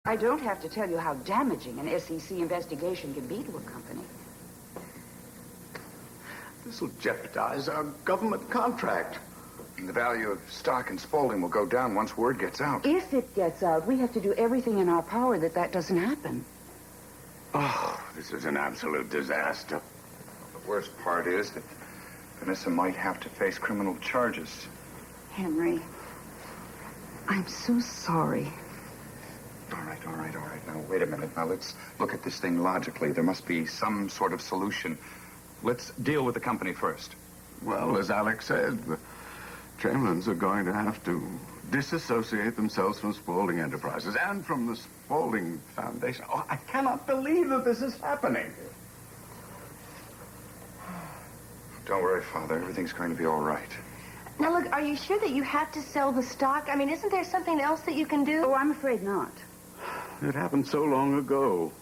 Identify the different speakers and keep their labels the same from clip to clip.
Speaker 1: I don't have to tell you how damaging an SEC investigation can be to a company.
Speaker 2: This will jeopardize our government contract. And the value of stock in Spaulding will go down once word gets out.
Speaker 1: If it gets out, we have to do everything in our power that doesn't happen.
Speaker 2: Oh, this is an absolute disaster. The worst part is that Vanessa might have to face criminal charges.
Speaker 1: Henry, I'm so sorry.
Speaker 2: All right. Now, wait a minute. Now, let's look at this thing logically. There must be some sort of solution. Let's deal with the company first.
Speaker 3: Well, as Alex said, the Chamberlains are going to have to disassociate themselves from Spaulding Enterprises and from the Spaulding Foundation. Oh, I cannot believe that this is happening.
Speaker 2: Don't worry, Father. Everything's going to be all right.
Speaker 4: Now, look, are you sure that you have to sell the stock? I mean, isn't there something else that you can do?
Speaker 1: Oh, I'm afraid not.
Speaker 3: It happened so long ago.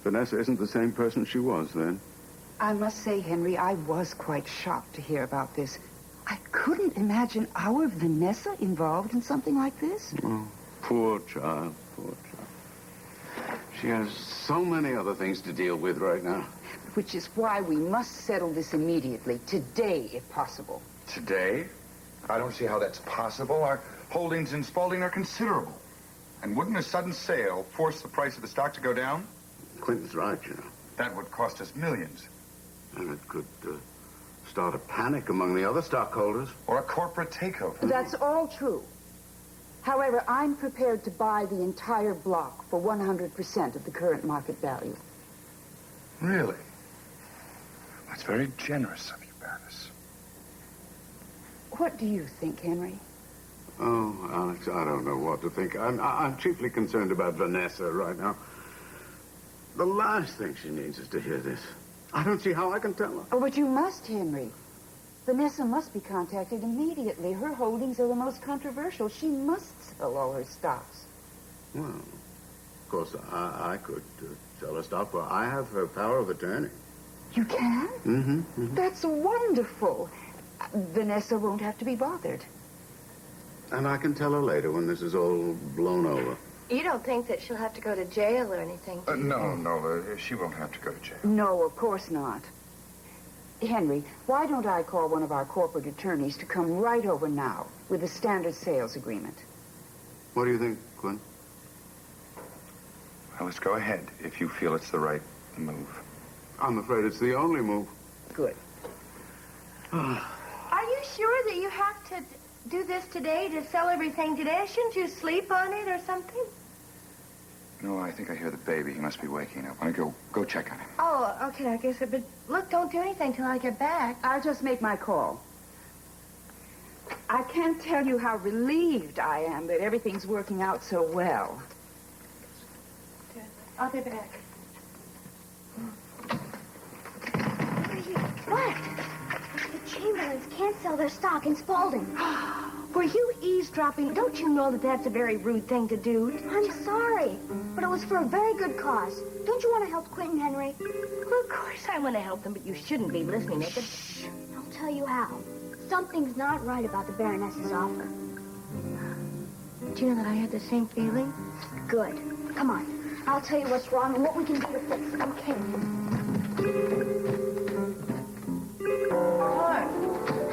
Speaker 3: Vanessa isn't the same person she was then.
Speaker 1: I must say, Henry, I was quite shocked to hear about this. I couldn't imagine our Vanessa involved in something like this.
Speaker 3: Oh, poor child, poor child. She has so many other things to deal with right now.
Speaker 1: Which is why we must settle this immediately, today, if possible.
Speaker 2: Today? I don't see how that's possible. Our holdings in Spaulding are considerable. And wouldn't a sudden sale force the price of the stock to go down?
Speaker 3: Quinton's right, you know.
Speaker 2: That would cost us millions.
Speaker 3: And it could start a panic among the other stockholders.
Speaker 2: Or a corporate takeover.
Speaker 1: That's all true. However, I'm prepared to buy the entire block for 100% of the current market value.
Speaker 2: Really? That's very generous of you, Baroness.
Speaker 1: What do you think, Henry?
Speaker 3: Oh, Alex, I don't know what to think. I'm chiefly concerned about Vanessa right now. The last thing she needs is to hear this. I don't see how I can tell her.
Speaker 1: Oh, but you must, Henry. Vanessa must be contacted immediately. Her holdings are the most controversial. She must sell all her stocks.
Speaker 3: Well, of course, I could sell her stock, but I have her power of attorney.
Speaker 1: You can?
Speaker 3: Mm-hmm.
Speaker 1: That's wonderful. Vanessa won't have to be bothered.
Speaker 3: And I can tell her later when this is all blown over.
Speaker 4: You don't think that she'll have to go to jail or anything?
Speaker 2: No, Nola. She won't have to go to jail.
Speaker 1: No, of course not. Henry, why don't I call one of our corporate attorneys to come right over now with a standard sales agreement?
Speaker 3: What do you think, Quint?
Speaker 2: Well, let's go ahead if you feel it's the right move.
Speaker 3: I'm afraid it's the only move.
Speaker 1: Good.
Speaker 4: Are you sure that you have to do this today, to sell everything today? Shouldn't you sleep on it or something?
Speaker 2: No, I think I hear the baby. He must be waking up. Why don't you go check on him?
Speaker 4: Oh, okay, I guess. But look, don't do anything till I get back.
Speaker 1: I'll just make my call. I can't tell you how relieved I am that everything's working out so well.
Speaker 4: I'll be back.
Speaker 5: What? The Chamberlains can't sell their stock in Spaulding.
Speaker 4: Were you eavesdropping? Don't you know that that's a very rude thing to do?
Speaker 5: I'm sorry, but it was for a very good cause. Don't you want to help Quint and Henry?
Speaker 4: Well, of course I want to help them, but you shouldn't be listening.
Speaker 5: I'll tell you how. Something's not right about the Baroness's offer.
Speaker 4: Do you know that I had the same feeling?
Speaker 5: Good. Come on. I'll tell you what's wrong and what we can do to fix it. Okay.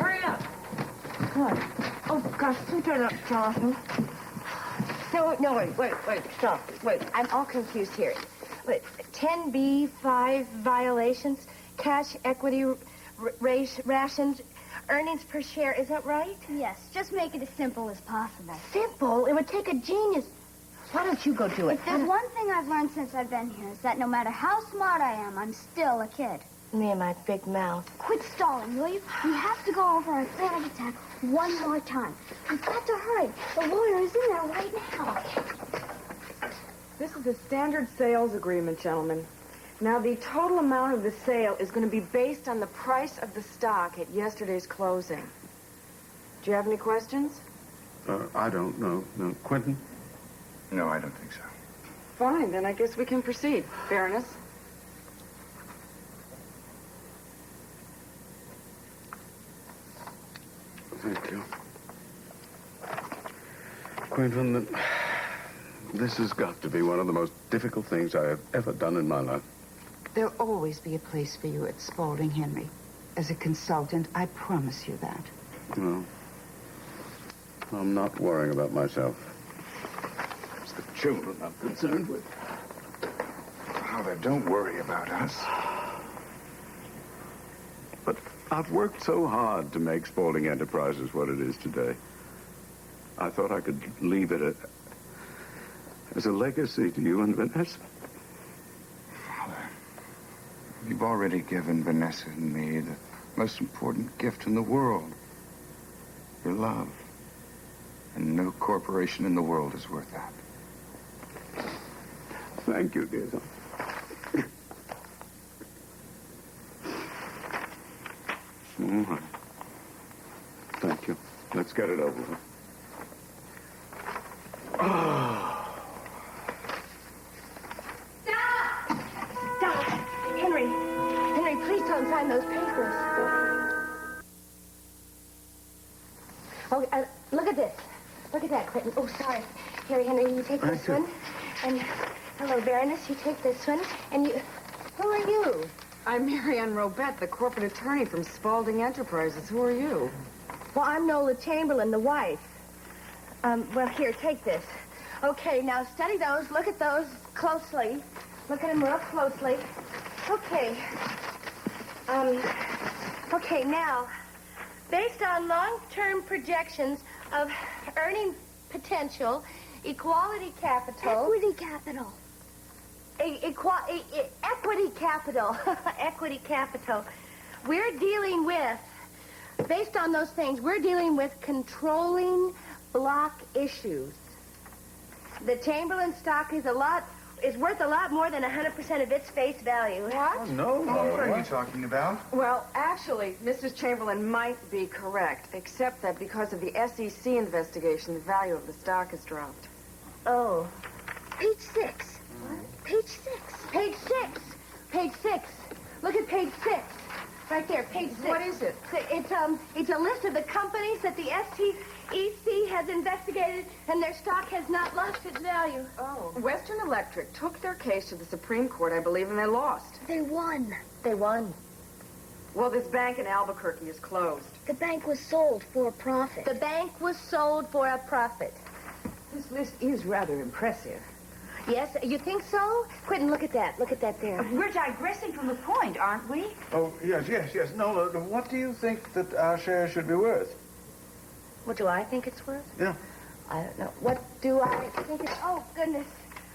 Speaker 4: Hurry up. What? Oh, gosh, put that up, Jonathan. No, wait, stop. Wait, I'm all confused here. Wait, 10B5 violations, cash equity rations, earnings per share, is that right?
Speaker 5: Yes, just make it as simple as possible.
Speaker 4: Simple? It would take a genius. Why don't you go do it?
Speaker 5: If there's one thing I've learned since I've been here, is that no matter how smart I am, I'm still a kid.
Speaker 4: Me and my big mouth.
Speaker 5: Quit stalling, will you? We have to go over our plan of attack one more time. We've got to hurry. The lawyer is in there right now.
Speaker 6: This is a standard sales agreement, gentlemen. Now, the total amount of the sale is going to be based on the price of the stock at yesterday's closing. Do you have any questions?
Speaker 3: I don't know. No. Quentin?
Speaker 2: No, I don't think so.
Speaker 6: Fine, then I guess we can proceed. Baroness?
Speaker 3: Thank you. Quentin, This has got to be one of the most difficult things I have ever done in my life.
Speaker 1: There'll always be a place for you at Spaulding, Henry. As a consultant, I promise you that.
Speaker 3: No. I'm not worrying about myself. It's the children I'm concerned with.
Speaker 2: Father, don't worry about us.
Speaker 3: But I've worked so hard to make Spaulding Enterprises what it is today. I thought I could leave it as a legacy to you and Vanessa.
Speaker 2: Father, you've already given Vanessa and me the most important gift in the world. Your love. And no corporation in the world is worth that.
Speaker 3: Thank you, dear son. Thank you. Let's get it over with.
Speaker 4: Stop! Henry! Henry, please don't sign those papers. Oh, look at this. Look at that, Quentin. Oh, sorry. Here, Henry, you take this one. And, hello, Baroness, you take this one. And you... Who are you?
Speaker 6: I'm Marianne Robett, the corporate attorney from Spaulding Enterprises. Who are you?
Speaker 4: Well, I'm Nola Chamberlain, the wife. Well, here, take this. Okay, now study those. Look at those closely. Look at them real closely. Okay. Okay, now, based on long-term projections of earning potential, equality capital...
Speaker 5: Equity capital.
Speaker 4: Equity capital. Equity capital. We're dealing with, based on those things, we're dealing with controlling block issues. The Chamberlain stock is worth a lot more than 100% of its face value. What?
Speaker 3: Oh, no.
Speaker 2: What are you talking about?
Speaker 6: Well, actually, Mrs. Chamberlain might be correct, except that because of the SEC investigation, the value of the stock has dropped.
Speaker 4: Oh.
Speaker 5: Page 6.
Speaker 4: What?
Speaker 5: Page 6.
Speaker 4: Page 6. Page 6. Look at page 6. Right there, page 6.
Speaker 6: What is it?
Speaker 4: It's a list of the companies that the SEC has investigated, and their stock has not lost its value.
Speaker 6: Oh. Western Electric took their case to the Supreme Court, I believe, and they lost.
Speaker 5: They won.
Speaker 4: They won.
Speaker 6: Well, this bank in Albuquerque is closed.
Speaker 5: The bank was sold for a profit.
Speaker 4: The bank was sold for a profit.
Speaker 1: This list is rather impressive.
Speaker 4: Yes, you think so? Quentin, look at that. Look at that there.
Speaker 1: We're digressing from the point, aren't we?
Speaker 3: Oh, yes. Nola, what do you think that our share should be worth?
Speaker 4: What do I think it's worth?
Speaker 3: Yeah.
Speaker 4: I don't know. What do I think it's... Oh, goodness.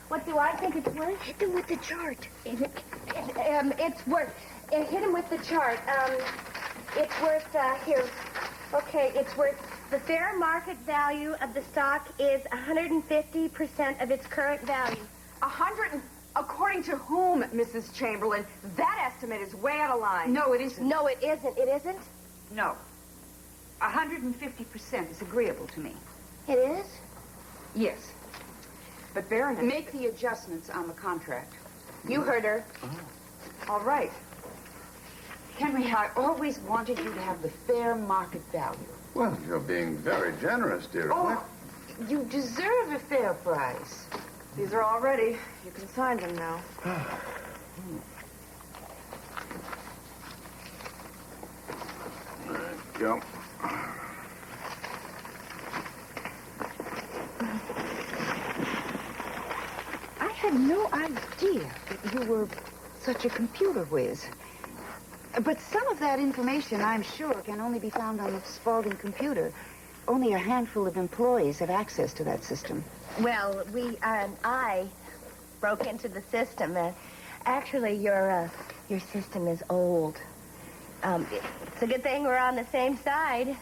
Speaker 4: What do I think it's worth?
Speaker 5: Hit them with the chart.
Speaker 4: It's worth... hit him with the chart. It's worth, here. Okay, it's worth... The fair market value of the stock is 150% of its current value.
Speaker 6: 100 according to whom, Mrs. Chamberlain? That estimate is way out of line.
Speaker 1: No, it isn't.
Speaker 4: No, it isn't. It isn't?
Speaker 1: No. 150% is agreeable to me.
Speaker 4: It is?
Speaker 1: Yes.
Speaker 6: But Baroness...
Speaker 1: Make the adjustments on the contract.
Speaker 4: You heard her.
Speaker 1: All right. Henry, I always wanted you to have the fair market value.
Speaker 3: Well, you're being very generous, dear.
Speaker 1: Oh, you deserve a fair price.
Speaker 6: These are all ready. You can sign them now.
Speaker 3: There you go.
Speaker 1: I had no idea that you were such a computer whiz. But some of that information, I'm sure, can only be found on the Spaulding computer. Only a handful of employees have access to that system.
Speaker 4: Well, I broke into the system. Actually, your system is old. It's a good thing we're on the same side.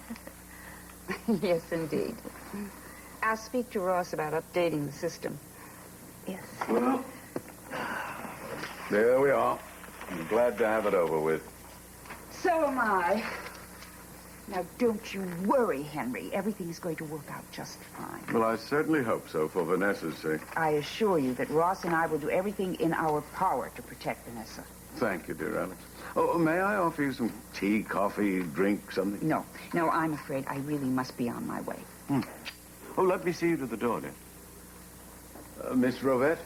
Speaker 1: Yes, indeed. I'll speak to Ross about updating the system.
Speaker 4: Yes.
Speaker 3: Well, there we are. I'm glad to have it over with.
Speaker 1: So am I. Now, don't you worry, Henry. Everything is going to work out just fine.
Speaker 3: Well, I certainly hope so, for Vanessa's sake.
Speaker 1: I assure you that Ross and I will do everything in our power to protect Vanessa.
Speaker 3: Thank you, dear Alex. Oh, may I offer you some tea, coffee, drink, something?
Speaker 1: No, I'm afraid I really must be on my way.
Speaker 3: Oh, let me see you to the door, dear. Miss Rovette?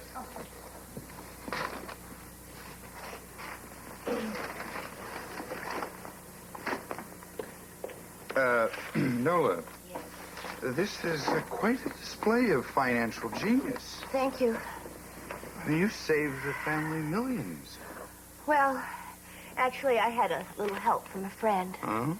Speaker 2: Nola. Yes. This is quite a display of financial genius.
Speaker 4: Thank you.
Speaker 2: You saved the family millions.
Speaker 4: Well, actually, I had a little help from a friend.
Speaker 2: Huh?